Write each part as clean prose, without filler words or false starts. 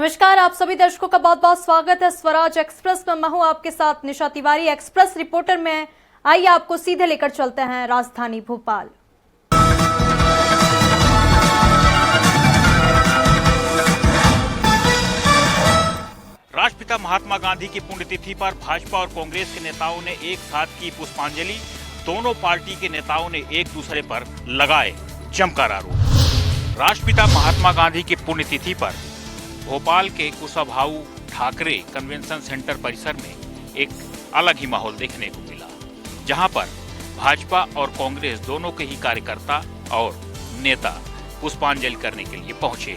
नमस्कार, आप सभी दर्शकों का बहुत बहुत स्वागत है स्वराज एक्सप्रेस में। मैं हूं आपके साथ निशा तिवारी, एक्सप्रेस रिपोर्टर में। आइए आपको सीधे लेकर चलते हैं राजधानी भोपाल। राष्ट्रपिता महात्मा गांधी की पुण्यतिथि पर भाजपा और कांग्रेस के नेताओं ने एक साथ की पुष्पांजलि। दोनों पार्टी के नेताओं ने एक दूसरे पर लगाए जमकर आरोप। राष्ट्रपिता महात्मा गांधी की पुण्यतिथि पर भोपाल के कुशाभाऊ ठाकरे कन्वेंशन सेंटर परिसर में एक अलग ही माहौल देखने को मिला, जहां पर भाजपा और कांग्रेस दोनों के ही कार्यकर्ता और नेता पुष्पांजलि करने के लिए पहुंचे।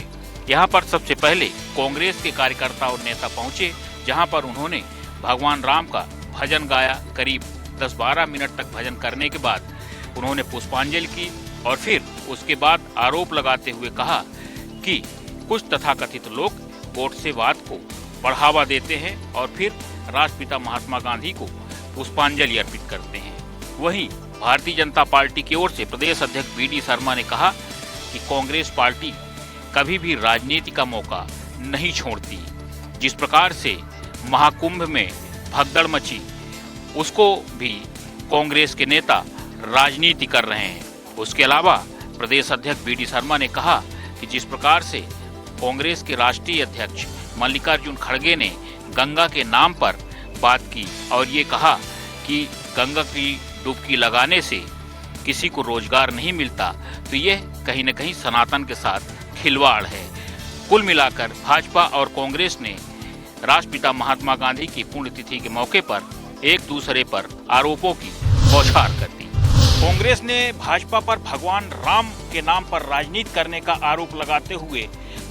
यहां पर सबसे पहले कांग्रेस के कार्यकर्ता और नेता पहुंचे, जहां पर उन्होंने भगवान राम का भजन गाया। करीब 10-12 मिनट तक भजन करने के बाद उन्होंने पुष्पांजलि की और फिर उसके बाद आरोप लगाते हुए कहा कि कुछ तथाकथित लोग गोडसेवाद को बढ़ावा देते हैं और फिर राष्ट्रपिता महात्मा गांधी को पुष्पांजलि अर्पित करते हैं। वहीं भारतीय जनता पार्टी की ओर से प्रदेश अध्यक्ष वी डी शर्मा ने कहा कि कांग्रेस पार्टी कभी भी राजनीति का मौका नहीं छोड़ती। जिस प्रकार से महाकुंभ में भगदड़ मची, उसको भी कांग्रेस के नेता राजनीति कर रहे हैं। उसके अलावा प्रदेश अध्यक्ष वी डी शर्मा ने कहा कि जिस प्रकार से कांग्रेस के राष्ट्रीय अध्यक्ष मल्लिकार्जुन खड़गे ने गंगा के नाम पर बात की और ये कहा कि गंगा की डुबकी लगाने से किसी को रोजगार नहीं मिलता, तो यह कहीं न कहीं सनातन के साथ खिलवाड़ है। कुल मिलाकर भाजपा और कांग्रेस ने राष्ट्रपिता महात्मा गांधी की पुण्यतिथि के मौके पर एक दूसरे पर आरोपों की बौछार कर दी। कांग्रेस ने भाजपा पर भगवान राम के नाम पर राजनीति करने का आरोप लगाते हुए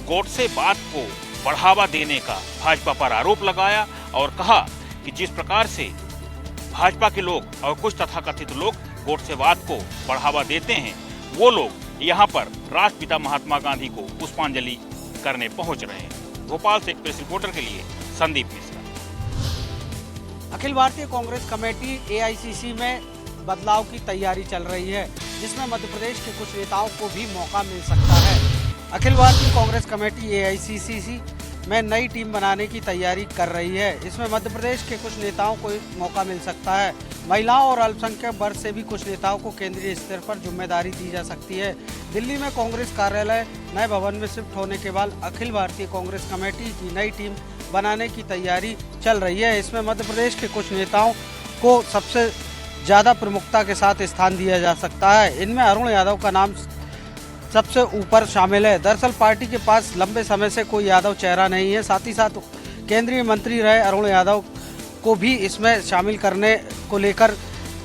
गोडसेवाद को बढ़ावा देने का भाजपा पर आरोप लगाया और कहा कि जिस प्रकार से भाजपा के लोग और कुछ तथाकथित लोग गोडसेवाद को बढ़ावा देते हैं, वो लोग यहाँ पर राष्ट्रपिता महात्मा गांधी को पुष्पांजलि करने पहुंच रहे हैं। भोपाल से प्रेस रिपोर्टर के लिए संदीप मिश्रा। अखिल भारतीय कांग्रेस कमेटी एआईसीसी में बदलाव की तैयारी चल रही है, जिसमें मध्य प्रदेश के कुछ नेताओं को भी मौका मिल सकता है। अखिल भारतीय कांग्रेस कमेटी एआईसीसी में नई टीम बनाने की तैयारी कर रही है। इसमें मध्य प्रदेश के कुछ नेताओं को मौका मिल सकता है। महिलाओं और अल्पसंख्यक वर्ग से भी कुछ नेताओं को केंद्रीय स्तर पर जिम्मेदारी दी जा सकती है। दिल्ली में कांग्रेस कार्यालय नए भवन में शिफ्ट होने के बाद अखिल भारतीय कांग्रेस कमेटी की नई टीम बनाने की तैयारी चल रही है। इसमें मध्य प्रदेश के कुछ नेताओं को सबसे ज़्यादा प्रमुखता के साथ स्थान दिया जा सकता है। इनमें अरुण यादव का नाम सबसे ऊपर शामिल है। दरअसल पार्टी के पास लंबे समय से कोई यादव चेहरा नहीं है। साथ ही साथ केंद्रीय मंत्री रहे अरुण यादव को भी इसमें शामिल करने को लेकर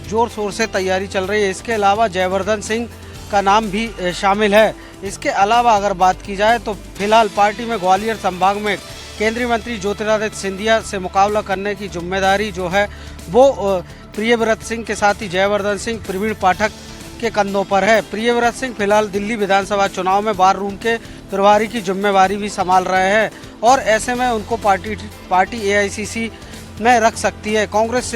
जोर शोर से तैयारी चल रही है। इसके अलावा जयवर्धन सिंह का नाम भी शामिल है। इसके अलावा अगर बात की जाए तो फिलहाल पार्टी में ग्वालियर संभाग में केंद्रीय मंत्री ज्योतिरादित्य सिंधिया से मुकाबला करने की जिम्मेदारी जो है वो प्रियव्रत सिंह के साथ ही जयवर्धन सिंह, प्रवीण पाठक के कंधों पर है। प्रियव्रत सिंह फिलहाल दिल्ली विधानसभा चुनाव में बार रूम के प्रभारी की जिम्मेवारी भी संभाल रहे हैं और ऐसे में उनको पार्टी एआईसीसी में रख सकती है। कांग्रेस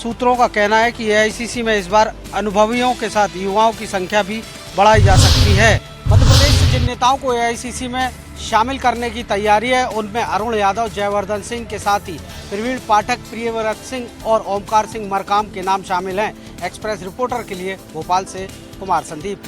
सूत्रों का कहना है कि एआईसीसी में इस बार अनुभवियों के साथ युवाओं की संख्या भी बढ़ाई जा सकती है। मध्य प्रदेश से जिन नेताओं को एआईसीसी में शामिल करने की तैयारी है, उनमें अरुण यादव, जयवर्धन सिंह के साथ ही प्रवीण पाठक, प्रियव्रत सिंह और ओमकार सिंह मरकाम के नाम शामिल हैं। एक्सप्रेस रिपोर्टर के लिए भोपाल से कुमार संदीप।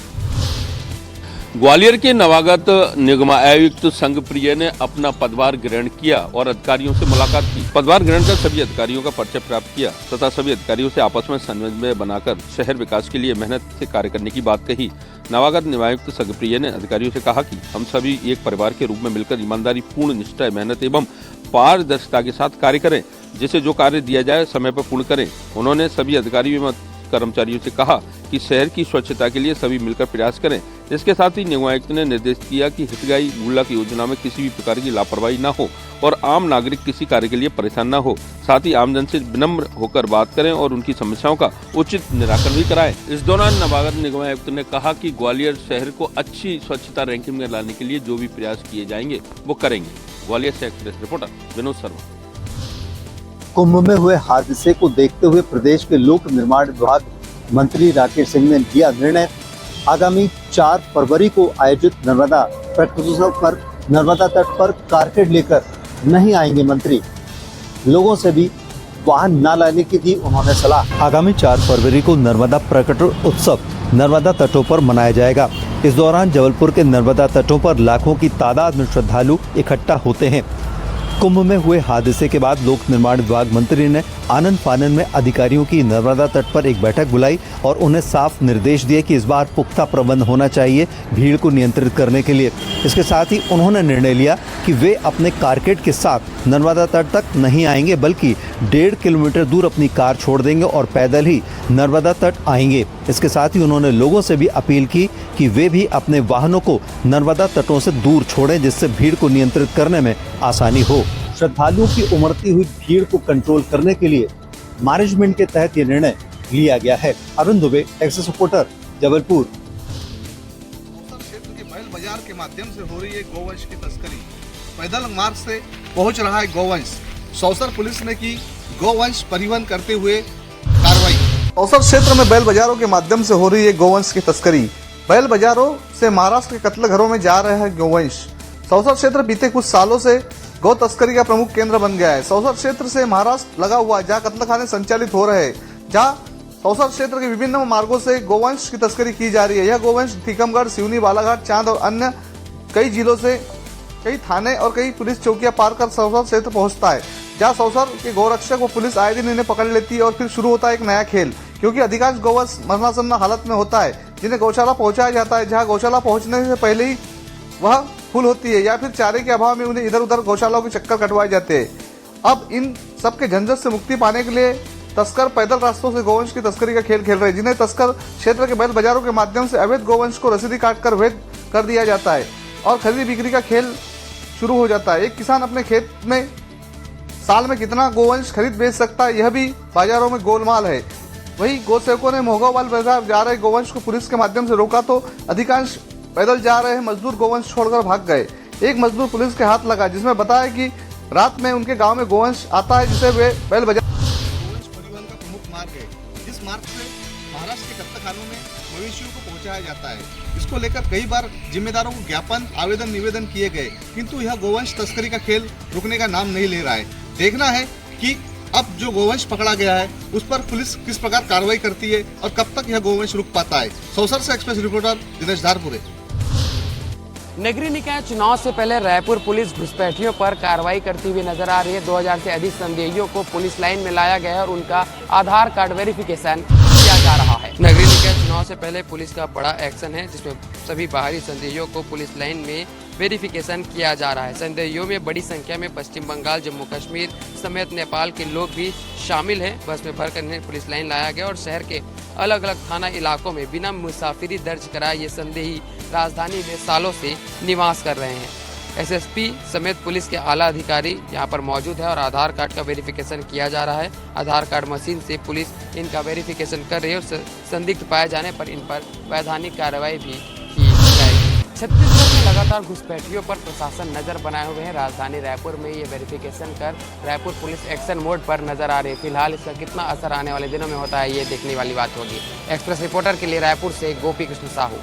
ग्वालियर के नवागत निगम आयुक्त संघ प्रिय ने अपना पदभार ग्रहण किया और अधिकारियों से मुलाकात की। पदभार ग्रहण कर सभी अधिकारियों का परिचय प्राप्त किया तथा सभी अधिकारियों से आपस में समन्वय बनाकर शहर विकास के लिए मेहनत से कार्य करने की बात कही। नवागत निगमायुक्त संघ प्रिय ने अधिकारियों से कहा कि हम सभी एक परिवार के रूप में मिलकर ईमानदारी पूर्ण निष्ठा, मेहनत एवं पारदर्शिता के साथ कार्य करें, जिसे जो कार्य दिया जाए समय पर पूर्ण करें। उन्होंने सभी अधिकारियों एवं कर्मचारियों से कहा कि शहर की स्वच्छता के लिए सभी मिलकर प्रयास करें। इसके साथ ही निगमायुक्त ने निर्देश दिया कि हितग्राही गुल्लक योजना में किसी भी प्रकार की लापरवाही न हो और आम नागरिक किसी कार्य के लिए परेशान न हो। साथ ही आमजन से विनम्र होकर बात करें और उनकी समस्याओं का उचित निराकरण भी कराएं। इस दौरान नवागत निगमायुक्त ने कहा कि ग्वालियर शहर को अच्छी स्वच्छता रैंकिंग में लाने के लिए जो भी प्रयास किए जाएंगे वो करेंगे। ग्वालियर से एक्सप्रेस रिपोर्टर विनोद शर्मा। कुंभ में हुए हादसे को देखते हुए प्रदेश के लोक निर्माण विभाग मंत्री राकेश सिंह ने लिया निर्णय, आगामी 4 फरवरी को आयोजित नर्मदा प्रकटोत्सव पर नर्मदा तट पर कारकेड लेकर नहीं आएंगे मंत्री। लोगों से भी वाहन न लाने की दी उन्होंने सलाह। आगामी 4 फरवरी को नर्मदा प्रकट उत्सव नर्मदा तटों पर मनाया जाएगा। इस दौरान जबलपुर के नर्मदा तटों पर लाखों की तादाद में श्रद्धालु इकट्ठा होते हैं। कुंभ में हुए हादसे के बाद लोक निर्माण विभाग मंत्री ने आनन फानन में अधिकारियों की नर्मदा तट पर एक बैठक बुलाई और उन्हें साफ निर्देश दिए कि इस बार पुख्ता प्रबंध होना चाहिए भीड़ को नियंत्रित करने के लिए। इसके साथ ही उन्होंने निर्णय लिया कि वे अपने कारकेड के साथ नर्मदा तट तक नहीं आएंगे, बल्कि 1.5 किलोमीटर दूर अपनी कार छोड़ देंगे और पैदल ही नर्मदा तट आएंगे। इसके साथ ही उन्होंने लोगों से भी अपील की कि वे भी अपने वाहनों को नर्मदा तटों से दूर छोड़ें, जिससे भीड़ को नियंत्रित करने में आसानी हो। श्रद्धालुओं की उमड़ती हुई भीड़ को कंट्रोल करने के लिए मैनेजमेंट के तहत ये निर्णय लिया गया है। Arun Dubey, access reporter, Jabalpur. क्षेत्र के बैल बाजार के माध्यम से हो रही है गोवंश की तस्करी। पैदल मार्ग से पहुंच रहा है गोवंश। सौसर पुलिस ने की गोवंश परिवहन करते हुए कार्रवाई। सौसर क्षेत्र में बैल बाजारों के माध्यम से हो रही है गोवंश की तस्करी। बैल बाजारों से महाराष्ट्र के कत्ल घरों में जा रहे हैं गोवंश। सौसर क्षेत्र बीते कुछ सालों से गौ तस्करी का प्रमुख केंद्र बन गया है। सौसर क्षेत्र से महाराष्ट्र लगा हुआ जहां कत्लखाने संचालित हो रहे हैं, जहां सौसर क्षेत्र के विभिन्न मार्गों से गोवंश की तस्करी की जा रही है। यह गोवंश टीकमगढ़, सिवनी, बालाघाट, चांद और अन्य कई जिलों से कई थाने और कई पुलिस चौकियां पार कर सौसर क्षेत्र पहुंचता है, जहां सौसर के गौरक्षक व पुलिस आए दिन इन्हें पकड़ लेती है और फिर शुरू होता है एक नया खेल। क्योंकि अधिकांश गोवंश मरनासन्न हालत में होता है, जिन्हें गौशाला पहुंचाया जाता है, जहां गौशाला पहुंचने से पहले ही वह फुल होती है या फिर चारे के अभाव में उन्हें इधर उधर गौशालाओं के चक्कर कटवाए जाते हैं। अब इन सबके झंझट से मुक्ति पाने के लिए तस्कर पैदल रास्तों से गोवंश की तस्करी का खेल खेल रहे हैं, जिन्हें तस्कर क्षेत्र के बैल बाजारों के माध्यम से अवैध गोवंश को रसीदी काटकर वैध कर दिया जाता है और खरीदी बिक्री का खेल शुरू हो जाता है। एक किसान अपने खेत में साल में कितना गोवंश खरीद बेच सकता है, यह भी बाजारों में गोलमाल है। वहीं गौ सेवकों ने मोहगावाल बाजार जा रहे गोवंश को पुलिस के माध्यम से रोका तो अधिकांश पैदल जा रहे मजदूर गोवंश छोड़कर भाग गए। एक मजदूर पुलिस के हाथ लगा, जिसमें बताया कि रात में उनके गांव में गोवंश आता है, जिसे वे बैल बाजार गोवंश परिवहन का प्रमुख मार्ग है। इस मार्ग से महाराष्ट्र के कत्लखानों में मवेशियों को पहुंचाया जाता है। इसको लेकर कई बार जिम्मेदारों को ज्ञापन, आवेदन, निवेदन किए गए, किंतु यह गोवंश तस्करी का खेल रुकने का नाम नहीं ले रहा है। देखना है कि अब जो गोवंश पकड़ा गया है उस पर पुलिस किस प्रकार कार्रवाई करती है और कब तक यह गोवंश रुक पाता है। सौसर से एक्सप्रेस रिपोर्टर दिनेश धारपुरे। नगरीय निकाय चुनाव से पहले रायपुर पुलिस घुसपैठियों पर कार्रवाई करती हुई नजर आ रही है। 2000 से अधिक संदेहियों को पुलिस लाइन में लाया गया है और उनका आधार कार्ड वेरिफिकेशन किया जा रहा है। नगरीय निकाय चुनाव से पहले पुलिस का बड़ा एक्शन है, जिसमें सभी बाहरी संदेहियों को पुलिस लाइन में वेरिफिकेशन किया जा रहा है। संदेहियों में बड़ी संख्या में पश्चिम बंगाल, जम्मू कश्मीर समेत नेपाल के लोग भी शामिल हैं। बस में भरकर इन्हें पुलिस लाइन लाया गया और शहर के अलग अलग थाना इलाकों में बिना मुसाफिरी दर्ज कराए ये संदेही राजधानी में सालों से निवास कर रहे हैं। एसएसपी समेत पुलिस के आला अधिकारी यहाँ पर मौजूद है और आधार कार्ड का वेरिफिकेशन किया जा रहा है। आधार कार्ड मशीन से पुलिस इनका वेरिफिकेशन कर रही है और संदिग्ध पाए जाने पर इन पर वैधानिक कार्रवाई भी की जाएगी। छत्तीसगढ़ में लगातार घुसपैठियों पर प्रशासन नजर बनाए हुए हैं। राजधानी रायपुर में ये वेरिफिकेशन कर रायपुर पुलिस एक्शन मोड पर नजर आ रही है। फिलहाल इसका कितना असर आने वाले दिनों में होता है, ये देखने वाली बात होगी। एक्सप्रेस रिपोर्टर के लिए रायपुर से गोपी कृष्ण साहू।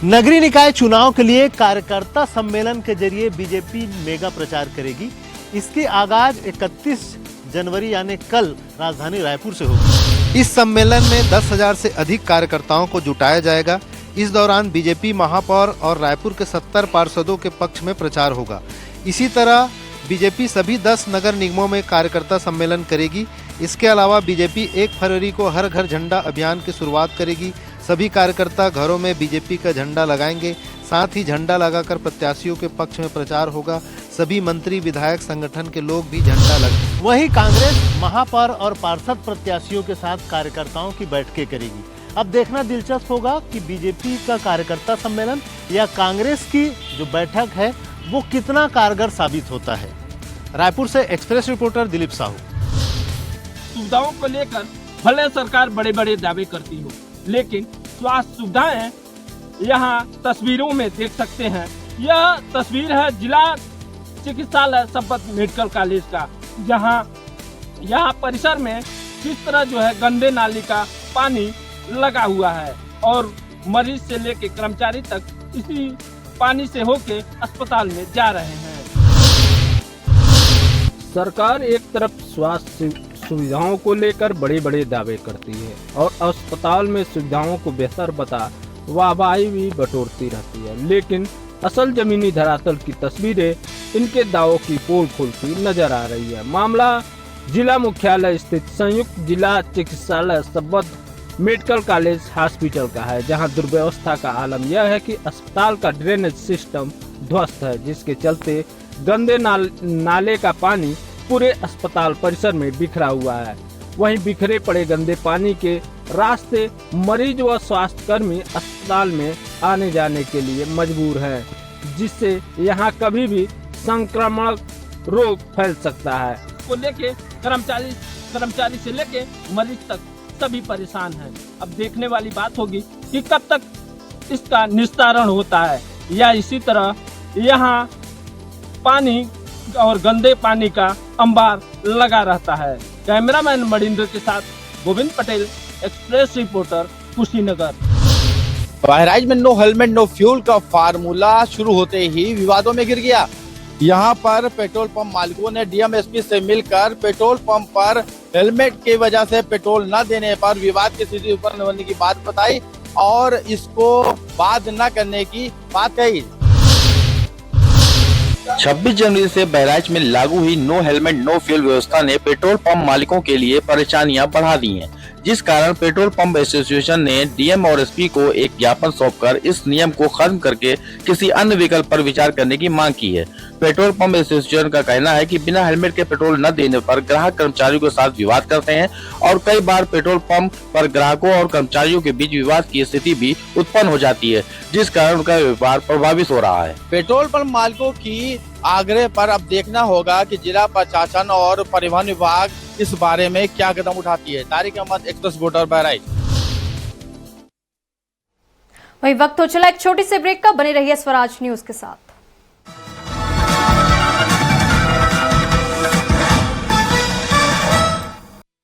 नगरीय निकाय चुनाव के लिए कार्यकर्ता सम्मेलन के जरिए बीजेपी मेगा प्रचार करेगी। इसकी आगाज 31 जनवरी यानी कल राजधानी रायपुर से होगी। इस सम्मेलन में 10,000 से अधिक कार्यकर्ताओं को जुटाया जाएगा। इस दौरान बीजेपी महापौर और रायपुर के 70 पार्षदों के पक्ष में प्रचार होगा। इसी तरह बीजेपी सभी 10 नगर निगमों में कार्यकर्ता सम्मेलन करेगी। इसके अलावा बीजेपी 1 फरवरी को हर घर झंडा अभियान की शुरुआत करेगी। सभी कार्यकर्ता घरों में बीजेपी का झंडा लगाएंगे। साथ ही झंडा लगाकर प्रत्याशियों के पक्ष में प्रचार होगा। सभी मंत्री, विधायक, संगठन के लोग भी झंडा लगाएंगे। वहीं कांग्रेस महापौर और पार्षद प्रत्याशियों के साथ कार्यकर्ताओं की बैठकें करेगी। अब देखना दिलचस्प होगा कि बीजेपी का कार्यकर्ता सम्मेलन या कांग्रेस की जो बैठक है वो कितना कारगर साबित होता है। रायपुर से एक्सप्रेस रिपोर्टर दिलीप साहू। सुविधाओं को लेकर भले सरकार बड़े बड़े दावे करती हो, लेकिन स्वास्थ्य सुविधाएं यहाँ तस्वीरों में देख सकते हैं। यह तस्वीर है जिला चिकित्सालय संपत मेडिकल कॉलेज का, यहाँ परिसर में किस तरह जो है गंदे नाली का पानी लगा हुआ है और मरीज से लेकर कर्मचारी तक इसी पानी से होके अस्पताल में जा रहे हैं। सरकार एक तरफ स्वास्थ्य सुविधाओं को लेकर बड़े बड़े दावे करती है और अस्पताल में सुविधाओं को बेहतर बता वाहवाही भी बटोरती रहती है, लेकिन असल जमीनी धरातल की तस्वीरें इनके दावों की पोल खोलती नजर आ रही है। मामला जिला मुख्यालय स्थित संयुक्त जिला चिकित्सालय संबद्ध मेडिकल कॉलेज हॉस्पिटल का है, जहां दुर्व्यवस्था का आलम यह है कि अस्पताल का ड्रेनेज सिस्टम ध्वस्त है, जिसके चलते गंदे नाले का पानी पूरे अस्पताल परिसर में बिखरा हुआ है। वहीं बिखरे पड़े गंदे पानी के रास्ते मरीज व स्वास्थ्य कर्मी अस्पताल में आने जाने के लिए मजबूर हैं, जिससे यहां कभी भी संक्रामक रोग फैल सकता है। को लेके कर्मचारी से लेके मरीज तक सभी परेशान हैं। अब देखने वाली बात होगी कि कब तक इसका निस्तारण होता है या इसी तरह यहाँ पानी और गंदे पानी का अंबार लगा रहता है। कैमरामैन मणिंद्र के साथ गोविंद पटेल, एक्सप्रेस रिपोर्टर, कुशीनगर। बहराइच में नो हेलमेट नो फ्यूल का फार्मूला शुरू होते ही विवादों में गिर गया। यहां पर पेट्रोल पंप मालिकों ने डीएमएसपी से मिलकर पेट्रोल पंप पर हेलमेट की वजह से पेट्रोल न देने पर विवाद की स्थिति उत्पन्न होने की बात बताई और इसको बाद न करने की बात कही। 26 जनवरी से बहराइच में लागू हुई नो हेलमेट नो फ्यूल व्यवस्था ने पेट्रोल पंप मालिकों के लिए परेशानियां बढ़ा दी हैं, जिस कारण पेट्रोल पंप एसोसिएशन ने डीएम और एसपी को एक ज्ञापन सौंपकर इस नियम को खत्म करके किसी अन्य विकल्प पर विचार करने की मांग की है। पेट्रोल पंप एसोसिएशन का कहना है कि बिना हेलमेट के पेट्रोल न देने पर ग्राहक कर्मचारियों के साथ विवाद करते हैं और कई बार पेट्रोल पंप पर ग्राहकों और कर्मचारियों के बीच विवाद की स्थिति भी उत्पन्न हो जाती है, जिस कारण उनका व्यापार प्रभावित हो रहा है। पेट्रोल पंप मालिकों की आग्रह पर अब देखना होगा कि जिला प्रशासन और परिवहन विभाग इस बारे में क्या कदम उठाती है। Tariq Ahmed, express reporter, Bahraich. वही वक्त हो चला एक छोटी सी ब्रेक का, बने रहिए स्वराज न्यूज के साथ।